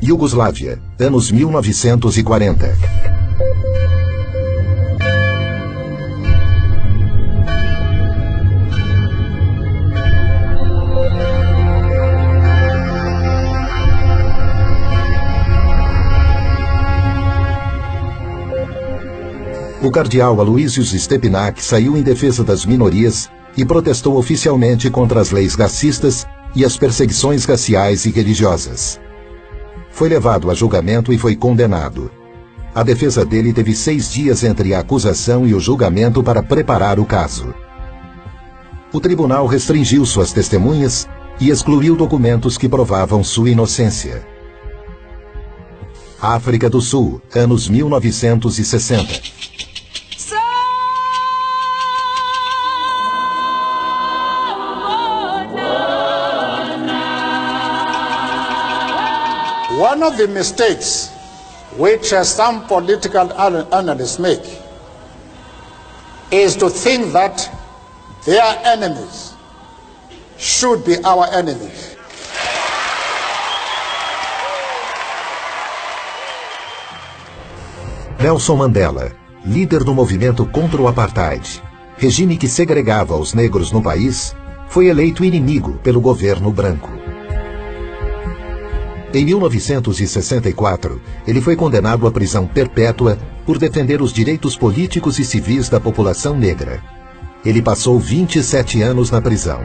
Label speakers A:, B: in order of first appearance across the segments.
A: Iugoslávia, anos 1940. O cardeal Aloysius Stepinac saiu em defesa das minorias e protestou oficialmente contra as leis racistas e as perseguições raciais e religiosas. Foi levado a julgamento e foi condenado. A defesa dele teve 6 dias entre a acusação e o julgamento para preparar o caso. O tribunal restringiu suas testemunhas e excluiu documentos que provavam sua inocência. África do Sul, anos 1960.
B: One of the mistakes which some political analysts make is to think that their enemies should be our enemies.
A: Nelson Mandela, líder do movimento contra o apartheid, regime que segregava os negros no país, foi eleito inimigo pelo governo branco. Em 1964, ele foi condenado à prisão perpétua por defender os direitos políticos e civis da população negra. Ele passou 27 anos na prisão.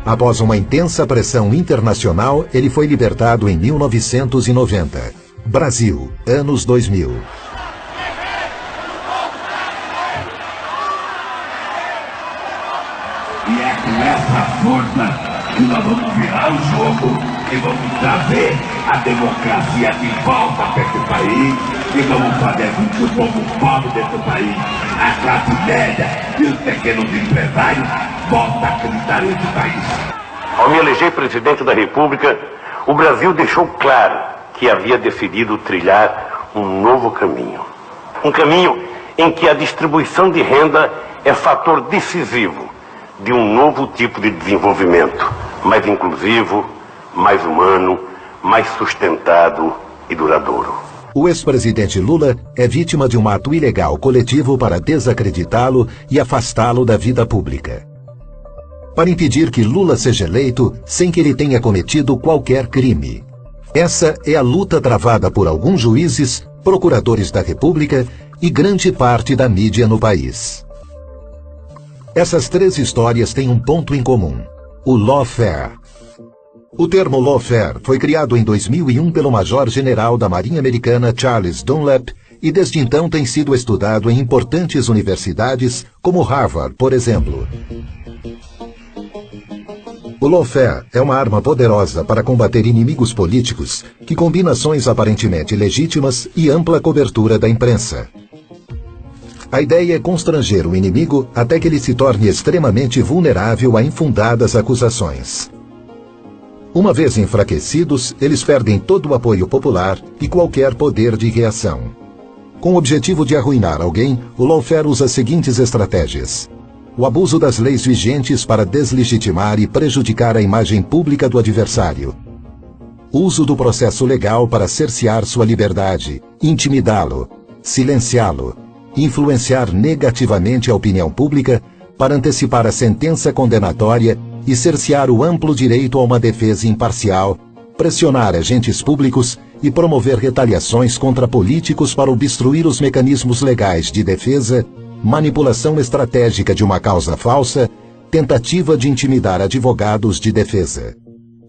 A: Após uma intensa pressão internacional, ele foi libertado em 1990. Brasil, anos 2000.
C: E é com essa força que nós vamos virar o jogo e vamos trazer a democracia de volta para esse país e vamos fazer com que o povo pobre desse país, a classe média e os pequenos empresários voltem a acreditar nesse país.
D: Ao me eleger presidente da República, o Brasil deixou claro que havia decidido trilhar um novo caminho. Um caminho em que a distribuição de renda é fator decisivo de um novo tipo de desenvolvimento, mais inclusivo, mais humano, mais sustentado e duradouro.
A: O ex-presidente Lula é vítima de um ato ilegal coletivo para desacreditá-lo e afastá-lo da vida pública. Para impedir que Lula seja eleito sem que ele tenha cometido qualquer crime. Essa é a luta travada por alguns juízes, procuradores da República e grande parte da mídia no país. Essas 3 histórias têm um ponto em comum: o lawfare. O termo lawfare foi criado em 2001 pelo Major-General da Marinha Americana Charles Dunlap e desde então tem sido estudado em importantes universidades como Harvard, por exemplo. O lawfare é uma arma poderosa para combater inimigos políticos que combina ações aparentemente legítimas e ampla cobertura da imprensa. A ideia é constranger o inimigo até que ele se torne extremamente vulnerável a infundadas acusações. Uma vez enfraquecidos, eles perdem todo o apoio popular e qualquer poder de reação. Com o objetivo de arruinar alguém, o lawfare usa as seguintes estratégias: o abuso das leis vigentes para deslegitimar e prejudicar a imagem pública do adversário, uso do processo legal para cercear sua liberdade, intimidá-lo, silenciá-lo, influenciar negativamente a opinião pública para antecipar a sentença condenatória e cercear o amplo direito a uma defesa imparcial, pressionar agentes públicos e promover retaliações contra políticos para obstruir os mecanismos legais de defesa, manipulação estratégica de uma causa falsa, tentativa de intimidar advogados de defesa.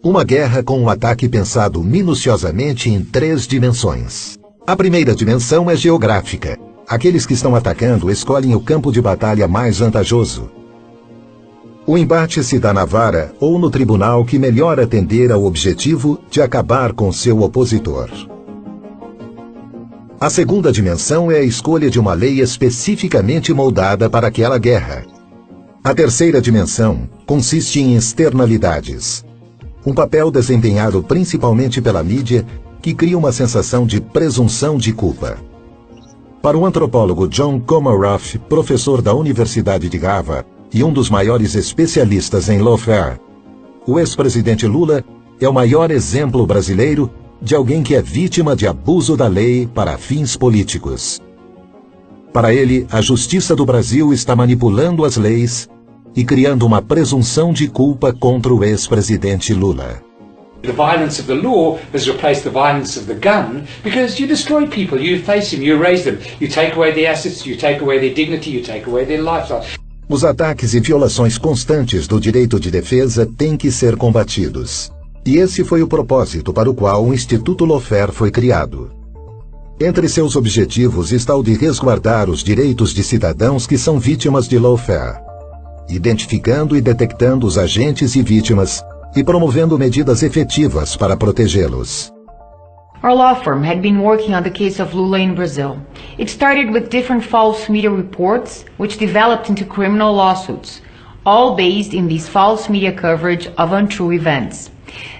A: Uma guerra com um ataque pensado minuciosamente em 3 dimensões. A primeira dimensão é geográfica. Aqueles que estão atacando escolhem o campo de batalha mais vantajoso. O embate se dá na vara ou no tribunal que melhor atender ao objetivo de acabar com seu opositor. A segunda dimensão é a escolha de uma lei especificamente moldada para aquela guerra. A terceira dimensão consiste em externalidades. Um papel desempenhado principalmente pela mídia que cria uma sensação de presunção de culpa. Para o antropólogo John Comaroff, professor da Universidade de Harvard e um dos maiores especialistas em lawfare, o ex-presidente Lula é o maior exemplo brasileiro de alguém que é vítima de abuso da lei para fins políticos. Para ele, a justiça do Brasil está manipulando as leis e criando uma presunção de culpa contra o ex-presidente Lula.
E: The violence of the law has replaced the violence of the gun because you destroy people, you face them, you erase them, you take away their assets, you take away their dignity, you take away their lifestyle.
A: Os ataques e violações constantes do direito de defesa têm que ser combatidos. E esse foi o propósito para o qual o Instituto Lawfare foi criado. Entre seus objetivos está o de resguardar os direitos de cidadãos que são vítimas de lawfare, identificando e detectando os agentes e vítimas e promovendo medidas efetivas para protegê-los.
F: Our law firm had been working on the case of Lula in Brazil. It started with different false media reports, which developed into criminal lawsuits, all based in this false media coverage of untrue events.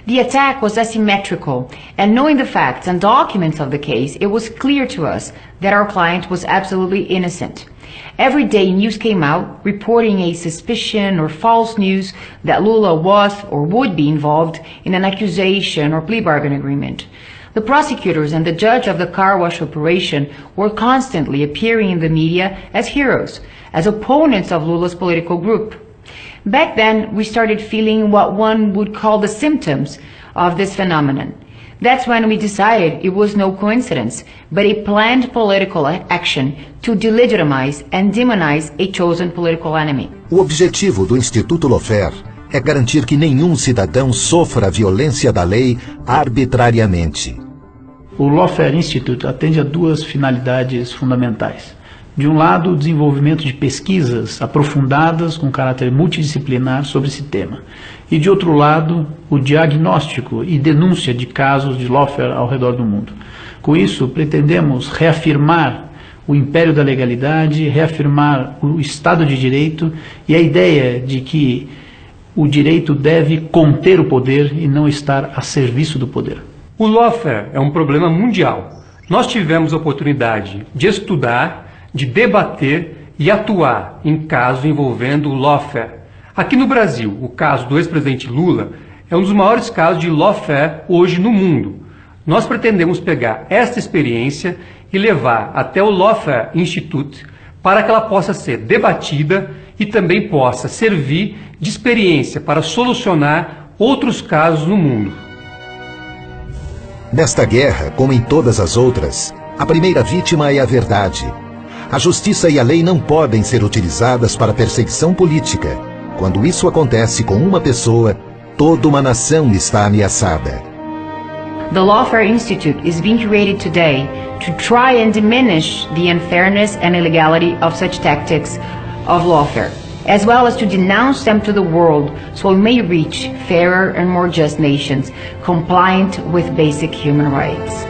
F: The attack was asymmetrical, and knowing the facts and documents of the case, it was clear to us that our client was absolutely innocent. Every day news came out reporting a suspicion or false news that Lula was or would be involved in an accusation or plea bargain agreement. The prosecutors and the judge of the car wash operation were constantly appearing in the media as heroes, as opponents of Lula's political group. Back then, we started feeling what one would call the symptoms of this phenomenon. That's when we decided it was no coincidence, but a planned political action to delegitimize and demonize a chosen political enemy.
A: O objetivo do Instituto Lawfare é garantir que nenhum cidadão sofra a violência da lei arbitrariamente.
G: O Lawfare Institute atende a duas finalidades fundamentais. De um lado, o desenvolvimento de pesquisas aprofundadas com caráter multidisciplinar sobre esse tema. E de outro lado, o diagnóstico e denúncia de casos de lawfare ao redor do mundo. Com isso, pretendemos reafirmar o império da legalidade, reafirmar o Estado de Direito e a ideia de que o direito deve conter o poder e não estar a serviço do poder.
H: O lawfare é um problema mundial. Nós tivemos a oportunidade de estudar, de debater e atuar em casos envolvendo o lawfare. Aqui no Brasil, o caso do ex-presidente Lula é um dos maiores casos de lawfare hoje no mundo. Nós pretendemos pegar esta experiência e levar até o Lawfare Institute para que ela possa ser debatida e também possa servir de experiência para solucionar outros casos no mundo.
A: Nesta guerra, como em todas as outras, a primeira vítima é a verdade. A justiça e a lei não podem ser utilizadas para perseguição política. Quando isso acontece com uma pessoa, toda uma nação está ameaçada.
F: The Lawfare Institute is being created today to try and diminish the unfairness and illegality of such tactics of lawfare, as well as to denounce them to the world so we may reach fairer and more just nations compliant with basic human rights.